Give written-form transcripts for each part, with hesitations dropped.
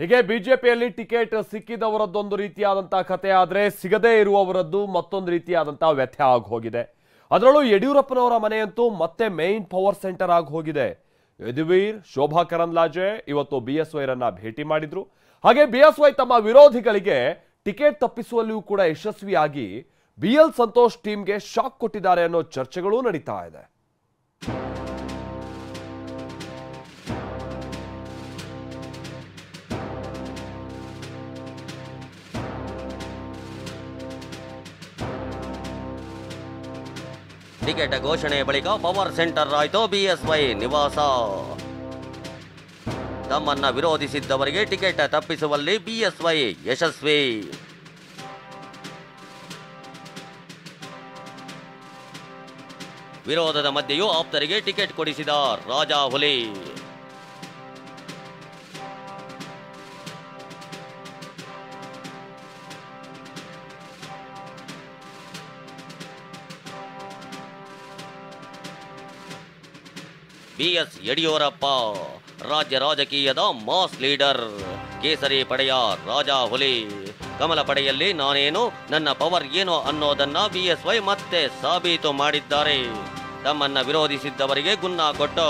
ಹೀಗೆ ಬಿಜೆಪಿಯಲ್ಲಿ ಟಿಕೆಟ್ ಸಿಕ್ಕಿದವರದ್ದೊಂದು ರೀತಿಯಾದಂತಹ ಕಥೆ ಆದರೆ ಸಿಗದೇ ಇರುವವರದ್ದು ಮತ್ತೊಂದು ರೀತಿಯಾದಂತಹ ವ್ಯಥೆ ಆಗಿ ಹೋಗಿದೆ. ಅದರಲ್ಲೂ ಯಡಿಯೂರಪ್ಪನವರ ಮನೆಯಂತೂ ಮತ್ತೆ ಮೇನ್ ಪವರ್ ಸೆಂಟರ್ ಆಗಿ ಹೋಗಿದೆ. ಯದುವೀರ್, ಶೋಭಾ ಕರಂದ್ಲಾಜೆ ಇವತ್ತು ಬಿಎಸ್ವೈರನ್ನ ಭೇಟಿ ಮಾಡಿದ್ರು. ಹಾಗೆ ಬಿಎಸ್ವೈ ತಮ್ಮ ವಿರೋಧಿಗಳಿಗೆ ಟಿಕೆಟ್ ತಪ್ಪಿಸುವಲ್ಲಿಯೂ ಕೂಡ ಯಶಸ್ವಿಯಾಗಿ ಬಿಎಲ್ ಸಂತೋಷ್ ಟೀಮ್ಗೆ ಶಾಕ್ ಕೊಟ್ಟಿದ್ದಾರೆ ಅನ್ನೋ ಚರ್ಚೆಗಳು ನಡೀತಾ ಇದೆ. ಟಿಕೆಟ್ ಘೋಷಣೆ ಬಳಿಕ ಪವರ್ ಸೆಂಟರ್ ಆಯಿತು ಬಿಎಸ್ವೈ ನಿವಾಸ. ತಮ್ಮನ್ನ ವಿರೋಧಿಸಿದ್ದವರಿಗೆ ಟಿಕೆಟ್ ತಪ್ಪಿಸುವಲ್ಲಿ ಬಿಎಸ್ವೈ ಯಶಸ್ವಿ. ವಿರೋಧದ ಮಧ್ಯೆಯೂ ಆಪ್ತರಿಗೆ ಟಿಕೆಟ್ ಕೊಡಿಸಿದ ರಾಜಾ ಹುಲಿ. ಬಿಎಸ್ ಯಡಿಯೂರಪ್ಪ ರಾಜ್ಯ ರಾಜಕೀಯದ ಮಾಸ್ ಲೀಡರ್, ಕೇಸರಿ ಪಡೆಯ ರಾಜಾ ಹುಲಿ. ಕಮಲ ಪಡೆಯಲ್ಲಿ ನಾನೇನು, ನನ್ನ ಪವರ್ ಏನು ಅನ್ನೋದನ್ನ ಬಿಎಸ್ವೈ ಮತ್ತೆ ಸಾಬೀತು ಮಾಡಿದ್ದಾರೆ. ತಮ್ಮನ್ನ ವಿರೋಧಿಸಿದ್ದವರಿಗೆ ಗುನ್ನ ಕೊಟ್ಟು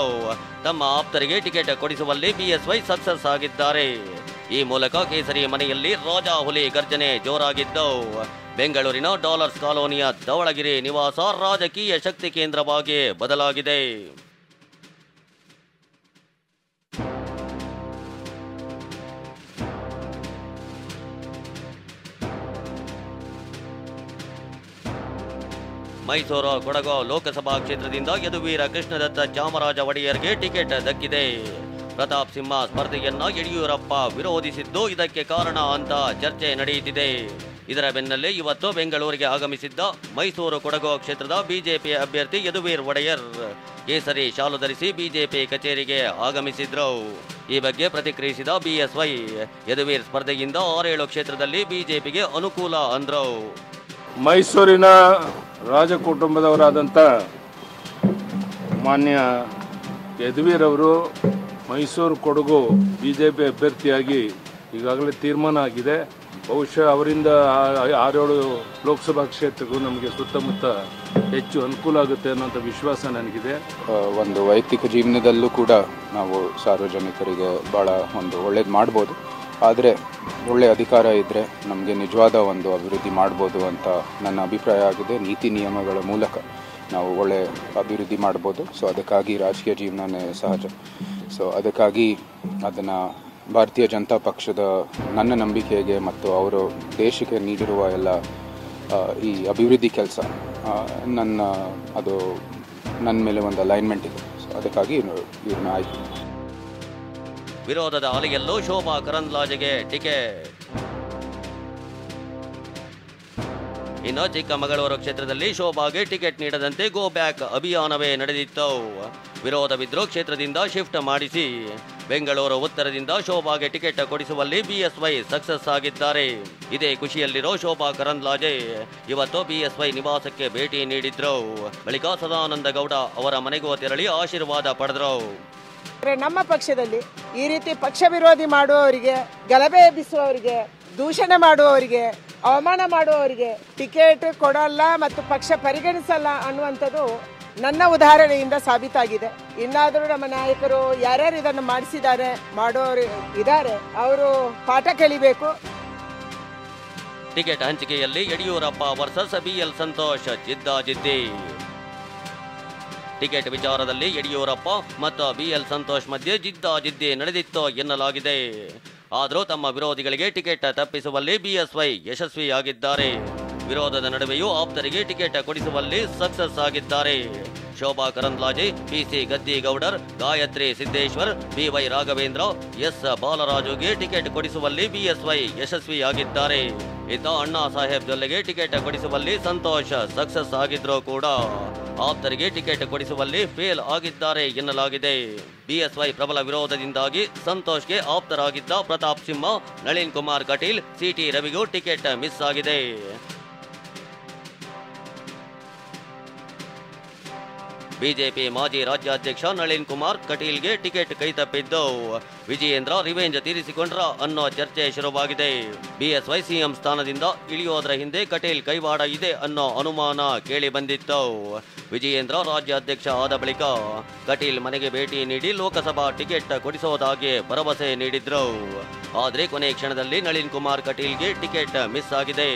ತಮ್ಮ ಆಪ್ತರಿಗೆ ಟಿಕೆಟ್ ಕೊಡಿಸುವಲ್ಲಿ ಬಿಎಸ್ವೈ ಸಕ್ಸಸ್ ಆಗಿದ್ದಾರೆ. ಈ ಮೂಲಕ ಕೇಸರಿ ಮನೆಯಲ್ಲಿ ರಾಜಾ ಹುಲಿ ಗರ್ಜನೆ ಜೋರಾಗಿದ್ದು, ಬೆಂಗಳೂರಿನ ಡಾಲರ್ಸ್ ಕಾಲೋನಿಯ ಧವಳಗಿರಿ ನಿವಾಸ ರಾಜಕೀಯ ಶಕ್ತಿ ಕೇಂದ್ರವಾಗಿ ಬದಲಾಗಿದೆ. ಮೈಸೂರು ಕೊಡಗು ಲೋಕಸಭಾ ಕ್ಷೇತ್ರದಿಂದ ಯದುವೀರ ಕೃಷ್ಣದತ್ತ ಚಾಮರಾಜ ಒಡೆಯರ್ಗೆ ಟಿಕೆಟ್ ದಕ್ಕಿದೆ. ಪ್ರತಾಪ್ ಸಿಂಹ ಸ್ಪರ್ಧೆಯನ್ನ ಯಡಿಯೂರಪ್ಪ ವಿರೋಧಿಸಿದ್ದು ಇದಕ್ಕೆ ಕಾರಣ ಅಂತ ಚರ್ಚೆ ನಡೆಯುತ್ತಿದೆ. ಇದರ ಬೆನ್ನಲ್ಲೇ ಇವತ್ತು ಬೆಂಗಳೂರಿಗೆ ಆಗಮಿಸಿದ್ದ ಮೈಸೂರು ಕೊಡಗು ಕ್ಷೇತ್ರದ ಬಿಜೆಪಿ ಅಭ್ಯರ್ಥಿ ಯದುವೀರ್ ಒಡೆಯರ್ ಕೇಸರಿ ಶಾಲು ಧರಿಸಿ ಬಿಜೆಪಿ ಕಚೇರಿಗೆ ಆಗಮಿಸಿದ್ರು. ಈ ಬಗ್ಗೆ ಪ್ರತಿಕ್ರಿಯಿಸಿದ ಬಿಎಸ್ವೈ, ಯದುವೀರ್ ಸ್ಪರ್ಧೆಯಿಂದ 6-7 ಕ್ಷೇತ್ರದಲ್ಲಿ ಬಿಜೆಪಿಗೆ ಅನುಕೂಲ ಅಂದ್ರು. ಮೈಸೂರಿನ ರಾಜ ಕುಟುಂಬದವರಾದಂಥ ಮಾನ್ಯ ಯದುವೀರ್ ಅವರು ಮೈಸೂರು ಕೊಡಗು ಬಿಜೆಪಿ ಅಭ್ಯರ್ಥಿಯಾಗಿ ಈಗಾಗಲೇ ತೀರ್ಮಾನ ಆಗಿದೆ. ಬಹುಶಃ ಅವರಿಂದ 6-7 ಲೋಕಸಭಾ ಕ್ಷೇತ್ರಕ್ಕೂ ನಮಗೆ ಸುತ್ತಮುತ್ತ ಹೆಚ್ಚು ಅನುಕೂಲ ಆಗುತ್ತೆ ಅನ್ನೋಂಥ ವಿಶ್ವಾಸ ನನಗಿದೆ. ಒಂದು ವೈಯಕ್ತಿಕ ಜೀವನದಲ್ಲೂ ಕೂಡ ನಾವು ಸಾರ್ವಜನಿಕರಿಗೆ ಭಾಳ ಒಂದು ಒಳ್ಳೇದು ಮಾಡ್ಬೋದು. ಆದರೆ ಒಳ್ಳೆಯ ಅಧಿಕಾರ ಇದ್ದರೆ ನಮಗೆ ನಿಜವಾದ ಒಂದು ಅಭಿವೃದ್ಧಿ ಮಾಡ್ಬೋದು ಅಂತ ನನ್ನ ಅಭಿಪ್ರಾಯ ಆಗಿದೆ. ನೀತಿ ನಿಯಮಗಳ ಮೂಲಕ ನಾವು ಒಳ್ಳೆಯ ಅಭಿವೃದ್ಧಿ ಮಾಡ್ಬೋದು. ಸೊ ಅದಕ್ಕಾಗಿ ರಾಜಕೀಯ ಜೀವನನೇ ಸಹಜ. ಸೊ ಅದಕ್ಕಾಗಿ ಅದನ್ನು ಭಾರತೀಯ ಜನತಾ ಪಕ್ಷದ ನನ್ನ ನಂಬಿಕೆಗೆ ಮತ್ತು ಅವರು ದೇಶಕ್ಕೆ ನೀಡಿರುವ ಎಲ್ಲ ಈ ಅಭಿವೃದ್ಧಿ ಕೆಲಸ ಅದು ನನ್ನ ಮೇಲೆ ಒಂದು ಅಲೈನ್ಮೆಂಟ್ ಇದೆ. ಸೊ ಅದಕ್ಕಾಗಿ ಇವ್ರನ್ನ ಆಯ್ತು. ವಿರೋಧದ ಅಲೆಯಲ್ಲೂ ಶೋಭಾ ಕರಂದ್ಲಾಜೆಗೆ ಟಿಕೆಟ್. ಇನ್ನು ಚಿಕ್ಕಮಗಳೂರು ಕ್ಷೇತ್ರದಲ್ಲಿ ಶೋಭಾಗೆ ಟಿಕೆಟ್ ನೀಡದಂತೆ ಗೋ ಬ್ಯಾಕ್ ಅಭಿಯಾನವೇ ನಡೆದಿತ್ತು. ವಿರೋಧವಿದ್ರೂ ಕ್ಷೇತ್ರದಿಂದ ಶಿಫ್ಟ್ ಮಾಡಿಸಿ ಬೆಂಗಳೂರು ಉತ್ತರದಿಂದ ಶೋಭಾಗೆ ಟಿಕೆಟ್ ಕೊಡಿಸುವಲ್ಲಿ ಬಿಎಸ್ವೈ ಸಕ್ಸಸ್ ಆಗಿದ್ದಾರೆ. ಇದೇ ಖುಷಿಯಲ್ಲಿರೋ ಶೋಭಾ ಕರಂದ್ಲಾಜೆ ಇವತ್ತು ಬಿಎಸ್ವೈ ನಿವಾಸಕ್ಕೆ ಭೇಟಿ ನೀಡಿದ್ರು. ಬಳಿಕ ಸದಾನಂದ ಗೌಡ ಅವರ ಮನೆಗೂ ತೆರಳಿ ಆಶೀರ್ವಾದ ಪಡೆದ್ರು. ನಮ್ಮ ಪಕ್ಷದಲ್ಲಿ ಈ ರೀತಿ ಪಕ್ಷ ವಿರೋಧಿ ಮಾಡುವವರಿಗೆ, ಗಲಭೆ ಎಬ್ಬಿಸುವವರಿಗೆ, ದೂಷಣ ಮಾಡುವವರಿಗೆ, ಅವಮಾನ ಮಾಡುವವರಿಗೆ ಟಿಕೆಟ್ ಕೊಡಲ್ಲ ಮತ್ತು ಪಕ್ಷ ಪರಿಗಣಿಸಲ್ಲ ಅನ್ನುವಂಥದ್ದು ನನ್ನ ಉದಾಹರಣೆಯಿಂದ ಸಾಬೀತಾಗಿದೆ. ಇನ್ನಾದರೂ ನಮ್ಮ ನಾಯಕರು ಯಾರ್ಯಾರು ಇದನ್ನು ಮಾಡಿಸಿದ್ದಾರೆ, ಮಾಡೋರು ಇದ್ದಾರೆ, ಅವರು ಪಾಠ ಕಲಿಬೇಕು. ಟಿಕೆಟ್ ಹಂಚಿಕೆಯಲ್ಲಿ ಯಡಿಯೂರಪ್ಪ ವರ್ಸಸ್ ಬಿಎಲ್ ಸಂತೋಷ್ ಜಿದ್ದಾಜಿದ್ದಿ. ಟಿಕೆಟ್ ವಿಚಾರದಲ್ಲಿ ಯಡಿಯೂರಪ್ಪ ಮತ್ತು ಬಿಎಲ್ ಸಂತೋಷ್ ಮಧ್ಯೆ ಜಿದ್ದಾಜಿದ್ದಿ ನಡೆದಿತ್ತು ಎನ್ನಲಾಗಿದೆ. ಆದರೂ ತಮ್ಮ ವಿರೋಧಿಗಳಿಗೆ ಟಿಕೆಟ್ ತಪ್ಪಿಸುವಲ್ಲಿ ಬಿಎಸ್ವೈ ಯಶಸ್ವಿಯಾಗಿದ್ದಾರೆ. ವಿರೋಧದ ನಡುವೆಯೂ ಆಪ್ತರಿಗೆ ಟಿಕೆಟ್ ಕೊಡಿಸುವಲ್ಲಿ ಸಕ್ಸಸ್ ಆಗಿದ್ದಾರೆ. Shobha Karandlaje, PC Gaddigoudar, Gayatri Siddeshwar, BY Raghavendra, S ಬಾಲರಾಜುಗೆ ಟಿಕೆಟ್ ಕೊಡಿಸುವಲ್ಲಿ ಬಿಎಸ್ವೈ ಯಶಸ್ವಿಯಾಗಿದ್ದಾರೆ. ಇತ್ತ ಅಣ್ಣಾ ಸಾಹೇಬ್ ಜೊಲ್ಲೆಗೆ ಟಿಕೆಟ್ ಕೊಡಿಸುವಲ್ಲಿ ಸಂತೋಷ್ ಸಕ್ಸಸ್ ಆಗಿದ್ರೂ ಕೂಡ ಆಪ್ತರಿಗೆ ಟಿಕೆಟ್ ಕೊಡಿಸುವಲ್ಲಿ ಫೇಲ್ ಆಗಿದ್ದಾರೆ ಎನ್ನಲಾಗಿದೆ. ಬಿಎಸ್ವೈ ಪ್ರಬಲ ವಿರೋಧದಿಂದಾಗಿ ಸಂತೋಷ್ಗೆ ಆಪ್ತರಾಗಿದ್ದ ಪ್ರತಾಪ್ ಸಿಂಹ, ನಳಿನ್ ಕುಮಾರ್ ಕಟೀಲ್, ಸಿಟಿ ರವಿಗೂ ಟಿಕೆಟ್ ಮಿಸ್ ಆಗಿದೆ. ಬಿಜೆಪಿ ಮಾಜಿ ರಾಜ್ಯಾಧ್ಯಕ್ಷ ನಳಿನ್ ಕುಮಾರ್ ಕಟೀಲ್ಗೆ ಟಿಕೆಟ್ ಕೈತಪ್ಪಿದ್ದು ವಿಜಯೇಂದ್ರ ರಿವೆಂಜ್ ತೀರಿಸಿಕೊಂಡ್ರ ಅನ್ನೋ ಚರ್ಚೆ ಶುರುವಾಗಿದೆ. ಬಿಎಸ್ವೈ ಸಿಎಂ ಸ್ಥಾನದಿಂದ ಇಳಿಯೋದ್ರ ಹಿಂದೆ ಕಟೀಲ್ ಕೈವಾಡ ಇದೆ ಅನ್ನೋ ಅನುಮಾನ ಕೇಳಿ ಬಂದಿತ್ತು. ವಿಜಯೇಂದ್ರ ರಾಜ್ಯಾಧ್ಯಕ್ಷ ಆದ ಬಳಿಕ ಕಟೀಲ್ ಮನೆಗೆ ಭೇಟಿ ನೀಡಿ ಲೋಕಸಭಾ ಟಿಕೆಟ್ ಕೊಡಿಸೋದಾಗಿ ಭರವಸೆ ನೀಡಿದ್ರು. ಆದರೆ ಕೊನೆ ಕ್ಷಣದಲ್ಲಿ ನಳಿನ್ ಕುಮಾರ್ ಕಟೀಲ್ಗೆ ಟಿಕೆಟ್ ಮಿಸ್ ಆಗಿದೆ.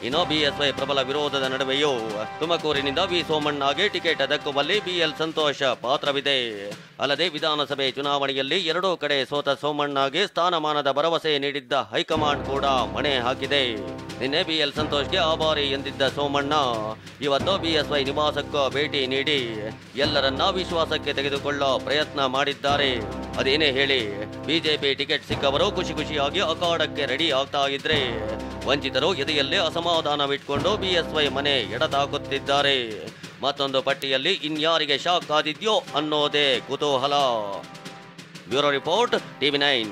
ಇನ್ನು ಬಿಎಸ್ವೈ ಪ್ರಬಲ ವಿರೋಧದ ನಡುವೆಯೂ ತುಮಕೂರಿನಿಂದ ವಿ ಸೋಮಣ್ಣಗೆ ಟಿಕೆಟ್ ದಕ್ಕುವಲ್ಲಿ ಬಿಎಲ್ ಸಂತೋಷ್ ಪಾತ್ರವಿದೆ. ಅಲ್ಲದೆ ವಿಧಾನಸಭೆ ಚುನಾವಣೆಯಲ್ಲಿ ಎರಡೂ ಕಡೆ ಸೋತ ಸೋಮಣ್ಣಗೆ ಸ್ಥಾನಮಾನದ ಭರವಸೆ ನೀಡಿದ್ದ ಹೈಕಮಾಂಡ್ ಕೂಡ ಮಣೆ ಹಾಕಿದೆ. ನಿನ್ನೆ ಬಿಎಲ್ ಸಂತೋಷ್ಗೆ ಆಭಾರಿ ಎಂದಿದ್ದ ಸೋಮಣ್ಣ ಇವತ್ತು ಬಿಎಸ್ವೈ ನಿವಾಸಕ್ಕೂ ಭೇಟಿ ನೀಡಿ ಎಲ್ಲರನ್ನ ವಿಶ್ವಾಸಕ್ಕೆ ತೆಗೆದುಕೊಳ್ಳೋ ಪ್ರಯತ್ನ ಮಾಡಿದ್ದಾರೆ. ಅದೇನೇ ಹೇಳಿ ಬಿಜೆಪಿ ಟಿಕೆಟ್ ಸಿಕ್ಕವರು ಖುಷಿ ಖುಷಿಯಾಗಿ ಅಖಾಡಕ್ಕೆ ರೆಡಿ ಆಗ್ತಾ ಇದ್ರೆ ವಂಚಿತರು ಎದೆಯಲ್ಲೇ ಅಸಮಾಧಾನವಿಟ್ಕೊಂಡು ಬಿಎಸ್ವೈ ಮನೆ ಎಡತಾಕುತ್ತಿದ್ದಾರೆ. ಮತ್ತೊಂದು ಪಟ್ಟಿಯಲ್ಲಿ ಇನ್ಯಾರಿಗೆ ಶಾಕ್ ಆದಿದ್ಯೋ ಅನ್ನೋದೇ ಕುತೂಹಲ. Bureau report, TV9.